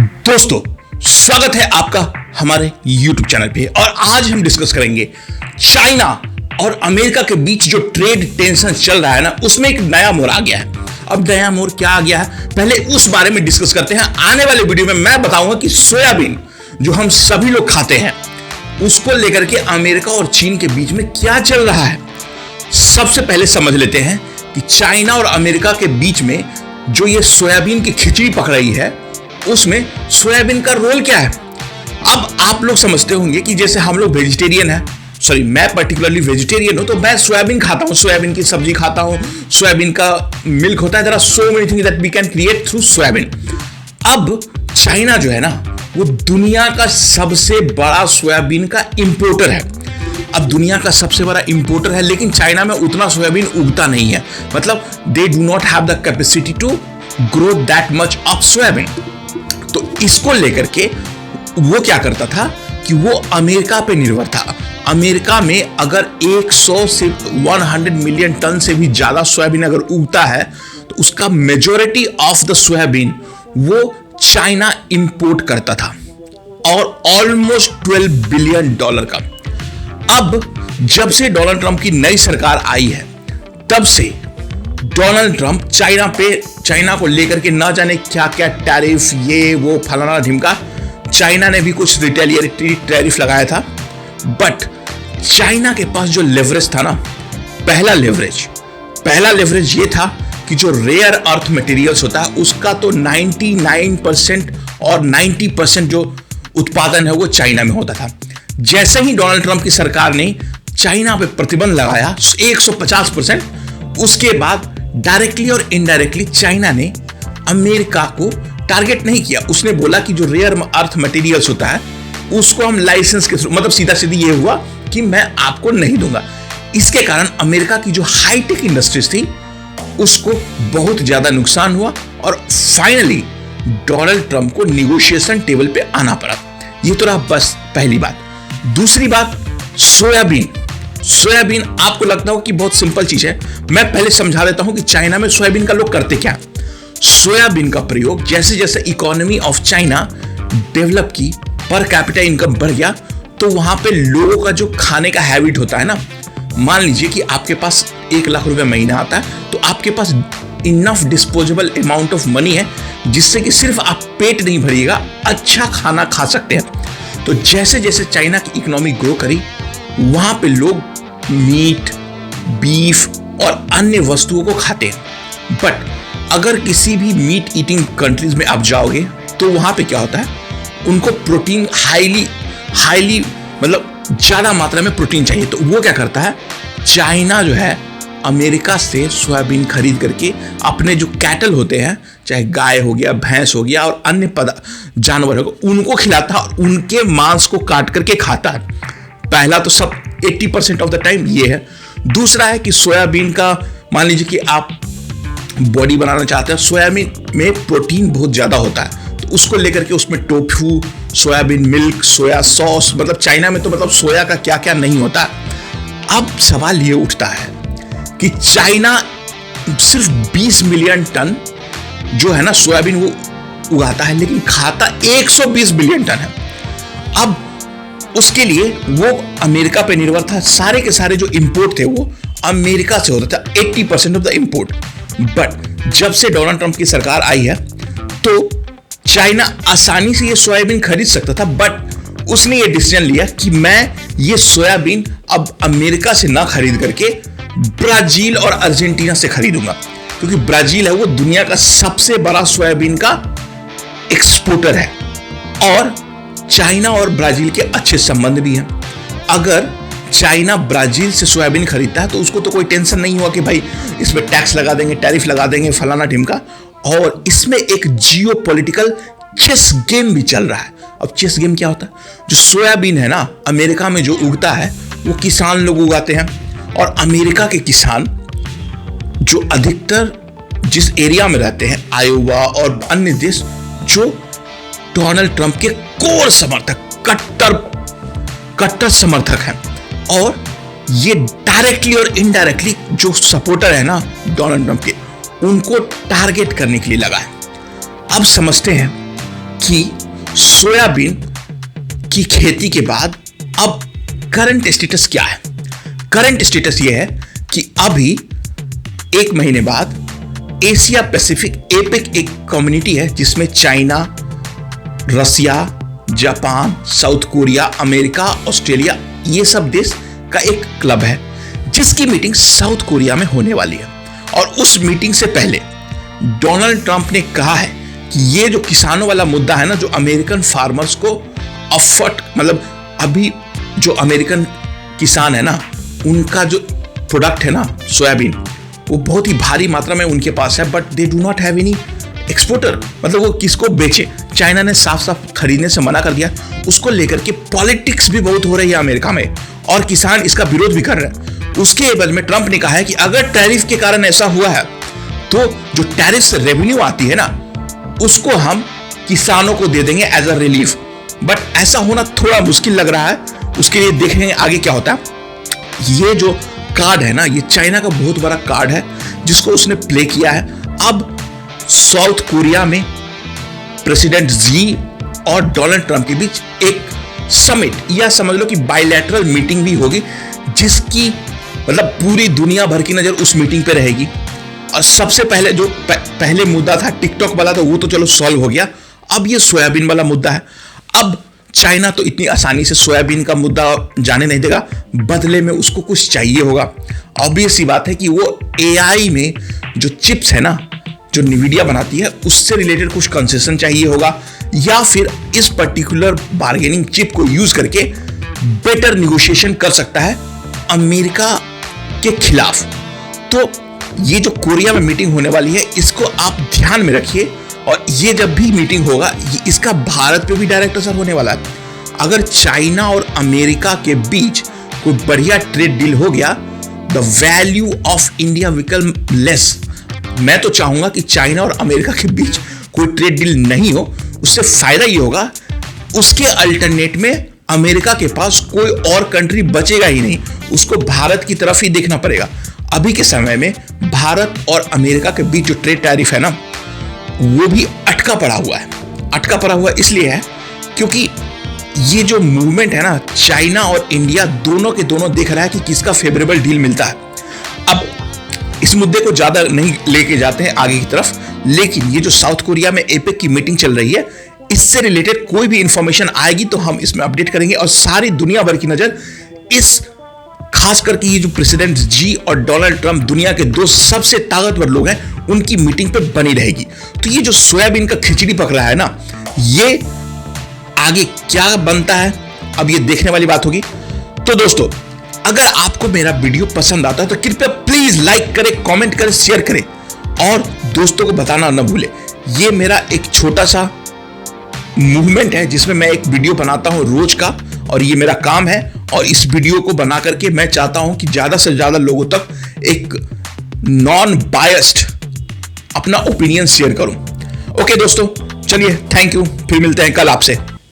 दोस्तों, स्वागत है आपका हमारे YouTube चैनल पे। और आज हम डिस्कस करेंगे चाइना और अमेरिका के बीच जो ट्रेड टेंशन चल रहा है ना, उसमें एक नया मोड़ आ गया है। अब नया मोड़ क्या आ गया है, पहले उस बारे में डिस्कस करते हैं। आने वाले वीडियो में मैं बताऊंगा कि सोयाबीन जो हम सभी लोग खाते हैं, उसको लेकर के अमेरिका और चीन के बीच में क्या चल रहा है। सबसे पहले समझ लेते हैं कि चाइना और अमेरिका के बीच में जो ये सोयाबीन की खिचड़ी पक रही है, उसमें सोयाबीन का रोल क्या है। अब आप लोग समझते होंगे कि जैसे हम लोग वेजिटेरियन हैं, सॉरी मैं पर्टिकुलरली वेजिटेरियन हूं, तो मैं सोयाबीन खाता हूं, सोयाबीन की सब्जी खाता हूं, सोयाबीन का मिल्क होता है। There are so many things that we can create through soybean. अब चाइना जो है ना, वो दुनिया का सबसे बड़ा सोयाबीन का इंपोर्टर है। अब दुनिया का सबसे बड़ा इंपोर्टर है, लेकिन चाइना में उतना सोयाबीन उगता नहीं है। मतलब they do not have the capacity to grow that much of soybean. तो इसको लेकर के वो क्या करता था कि वो अमेरिका पे निर्भर था। अमेरिका में अगर 100 से 100 मिलियन टन से भी ज्यादा सोयाबीन अगर उगता है, तो उसका मेजॉरिटी ऑफ द सोयाबीन वो चाइना इंपोर्ट करता था, और ऑलमोस्ट $12 बिलियन का। अब जब से डोनाल्ड ट्रंप की नई सरकार आई है, तब से डोनाल्ड ट्रंप चाइना को लेकर के ना जाने क्या क्या टैरिफ, ये वो फलाना ढिमका। चाइना ने भी कुछ रिटेलिएटरी टैरिफ लगाया था, बट चाइना के पास जो लेवरेज था ना, पहला लेवरेज ये था कि जो रेयर अर्थ मटेरियल्स होता है, उसका तो 99% और 90% जो उत्पादन है वो चाइना में होता था। जैसे ही डोनाल्ड ट्रंप की सरकार ने चाइना पे प्रतिबंध लगाया 150%, उसके बाद डायरेक्टली और इनडायरेक्टली चाइना ने अमेरिका को टारगेट नहीं किया। उसने बोला कि जो रेयर अर्थ मटेरियल्स होता है, उसको हम लाइसेंस के थ्रू, मतलब सीधा सीधी ये हुआ कि मैं आपको नहीं दूंगा। इसके कारण अमेरिका की जो हाईटेक इंडस्ट्रीज थी, उसको बहुत ज्यादा नुकसान हुआ, और फाइनली डोनाल्ड ट्रंप को निगोशिएशन टेबल पे आना पड़ा। ये तो रहा बस पहली बात। दूसरी बात, सोयाबीन आपको लगता हो कि बहुत सिंपल चीज है। मैं पहले समझा देता हूं कि चाइना में सोयाबीन का लोग करते क्या। सोयाबीन का प्रयोग जैसे जैसे इकोनॉमी ऑफ चाइना डेवलप की, पर कैपिटा इनकम बढ़ गया, तो वहां पे लोगों का जो खाने का हैबिट होता है ना, मान लीजिए कि आपके पास 1 लाख रुपए महीना आता है, तो आपके पास enough disposable amount of money है, जिससे कि सिर्फ आप पेट नहीं भरिएगा, अच्छा खाना खा सकते हैं। तो जैसे जैसे चाइना की इकोनॉमी ग्रो करी, वहां पे लोग मीट, बीफ और अन्य वस्तुओं को खाते हैं। बट अगर किसी भी मीट ईटिंग कंट्रीज में आप जाओगे, तो वहां पे क्या होता है, उनको प्रोटीन हाईली मतलब ज्यादा मात्रा में प्रोटीन चाहिए। तो वो क्या करता है, चाइना जो है अमेरिका से सोयाबीन खरीद करके अपने जो कैटल होते हैं, चाहे गाय हो गया, भैंस हो गया और अन्य जानवर हो गए, उनको खिलाता है और उनके मांस को काट करके खाता है। पहला तो सब 80% ऑफ द टाइम ये है। दूसरा है कि सोयाबीन का, मान लीजिए कि आप बॉडी बनाना चाहते हैं, सोयाबीन में प्रोटीन बहुत ज्यादा होता है, तो उसको लेकर के उसमें tofu, soybean milk, soya sauce, मतलब चाइना में तो मतलब सोया का क्या क्या नहीं होता। अब सवाल ये उठता है कि चाइना सिर्फ 20 मिलियन टन जो है ना सोयाबीन वो उगाता है, लेकिन खाता 120 बिलियन टन है। अब उसके लिए वो अमेरिका पे निर्भर था। सारे के सारे जो इंपोर्ट थे वो अमेरिका से होता था, 80% ऑफ द इंपोर्ट। बट जब से डोनाल्ड ट्रंप की सरकार आई है, तो चाइना आसानी से ये सोयाबीन खरीद सकता था, बट उसने ये डिसीजन लिया कि मैं ये सोयाबीन अब अमेरिका से ना खरीद करके ब्राजील और अर्जेंटीना से खरीदूंगा, क्योंकि ब्राजील है वो दुनिया का सबसे बड़ा सोयाबीन का एक्सपोर्टर है, और चाइना और ब्राजील के अच्छे संबंध भी हैं। अगर चाइना ब्राजील से सोयाबीन खरीदता है, तो उसको तो कोई टेंशन नहीं हुआ कि भाई इसमें टैक्स लगा देंगे, टैरिफ लगा देंगे, फलाना ढिमका। और इसमें एक जियोपॉलिटिकल चेस गेम भी चल रहा है। अब चेस गेम क्या होता है, जो सोयाबीन है ना अमेरिका में जो उगता है, वो किसान लोग उगाते हैं, और अमेरिका के किसान जो अधिकतर जिस एरिया में रहते हैं, आयोवा और अन्य देश, जो डोनाल्ड ट्रंप के कोर समर्थक, कट्टर समर्थक हैं, और ये डायरेक्टली और इनडायरेक्टली जो सपोर्टर है ना डोनाल्ड ट्रंप के, उनको टारगेट करने के लिए लगा है। अब समझते हैं कि सोयाबीन की खेती के बाद अब करंट स्टेटस क्या है। करंट स्टेटस यह है कि अभी एक महीने बाद एशिया पैसिफिक एपेक एक कम्युनिटी है जिसमें China, Russia, Japan, South Korea, America, Australia, ये सब देश का एक क्लब है जिसकी मीटिंग साउथ कोरिया में होने वाली है। और उस मीटिंग से पहले डोनाल्ड ट्रंप ने कहा है कि ये जो किसानों वाला मुद्दा है ना, जो अमेरिकन फार्मर्स को अफर्ट, मतलब अभी जो अमेरिकन किसान है ना, उनका जो प्रोडक्ट है ना सोयाबीन, वो बहुत ही भारी मात्रा में उनके पास है, but they do not have any exporter, मतलब वो किसको बेचे। चाइना ने साफ साफ खरीदने से मना कर दिया। उसको लेकर के पॉलिटिक्स भी बहुत हो रही है अमेरिका में और किसान इसका विरोध भी कर रहे हैं। उसके एवज में ट्रंप ने कहा है कि अगर टैरिफ के कारण ऐसा हुआ है तो जो टैरिफ से रेवेन्यू आती है ना, उसको हम किसानों को दे देंगे एज अ रिलीफ। बट ऐसा होना थोड़ा मुश्किल लग रहा है, उसके लिए देखेंगे आगे क्या होता है। ये जो कार्ड है ना, ये चाइना का बहुत बड़ा कार्ड है जिसको उसने प्ले किया है। अब साउथ कोरिया में प्रेसिडेंट जी और डोनाल्ड ट्रंप के बीच एक समिट या समझ लो कि बायलैटरल मीटिंग भी होगी, जिसकी मतलब पूरी दुनिया भर की नजर उस मीटिंग पे रहेगी। और सबसे पहले जो पहले मुद्दा था टिकटॉक वाला, तो वो तो चलो सॉल्व हो गया। अब ये सोयाबीन वाला मुद्दा है। अब चाइना तो इतनी आसानी से सोयाबीन का मुद्दा जाने नहीं देगा, बदले में उसको कुछ चाहिए होगा। ऑब्वियस सी बात है कि वो एआई में जो चिप्स है ना, जो NVIDIA बनाती है, उससे रिलेटेड कुछ कंसेशन चाहिए होगा, या फिर इस पर्टिकुलर बार्गेनिंग चिप को यूज करके बेटर निगोशिएशन कर सकता है अमेरिका के खिलाफ। तो ये जो कोरिया में मीटिंग होने वाली है, इसको आप ध्यान में रखिए। और ये जब भी मीटिंग होगा, इसका भारत पे भी डायरेक्ट असर होने वाला है। अगर चाइना और अमेरिका के बीच कोई बढ़िया ट्रेड डील हो गया, the value of India become less. मैं तो चाहूंगा कि चाइना और अमेरिका के बीच कोई ट्रेड डील नहीं हो। उससे फायदा ये होगा, उसके अल्टरनेट में अमेरिका के पास कोई और कंट्री बचेगा ही नहीं, उसको भारत की तरफ ही देखना पड़ेगा। अभी के समय में भारत और अमेरिका के बीच जो ट्रेड टैरिफ है ना, वो भी अटका पड़ा हुआ है। अटका पड़ा हुआ इसलिए है क्योंकि ये जो मूवमेंट है ना, चाइना और इंडिया दोनों के दोनों देख रहा है कि किसका फेवरेबल डील मिलता है। अब इस मुद्दे को ज्यादा नहीं लेके जाते हैं आगे की तरफ, लेकिन ये जो साउथ कोरिया में एपेक की मीटिंग चल रही है, इससे रिलेटेड कोई भी इंफॉर्मेशन आएगी तो हम इसमें अपडेट करेंगे। और सारी दुनिया भर की नजर इस, खास करके ये जो प्रेसिडेंट जी और डोनाल्ड ट्रंप, दुनिया के दो सबसे ताकतवर लोग हैं, उनकी मीटिंग पे बनी रहेगी। तो ये जो सोयाबीन का खिचड़ी पक रहा है ना, ये आगे क्या बनता है, अब ये देखने वाली बात होगी। तो दोस्तों, अगर आपको मेरा वीडियो पसंद आता है तो कृपया प्लीज लाइक करें, कमेंट करें, शेयर करें और दोस्तों को बताना न भूलें। ये मेरा एक छोटा सा मूवमेंट है जिसमें मैं एक वीडियो बनाता हूं रोज का, और ये मेरा काम है। और इस वीडियो को बना करके मैं चाहता हूं कि ज्यादा से ज्यादा लोगों तक एक नॉन बायस्ड अपना ओपिनियन शेयर करूं। ओके दोस्तों, चलिए, थैंक यू। फिर मिलते हैं कल आपसे।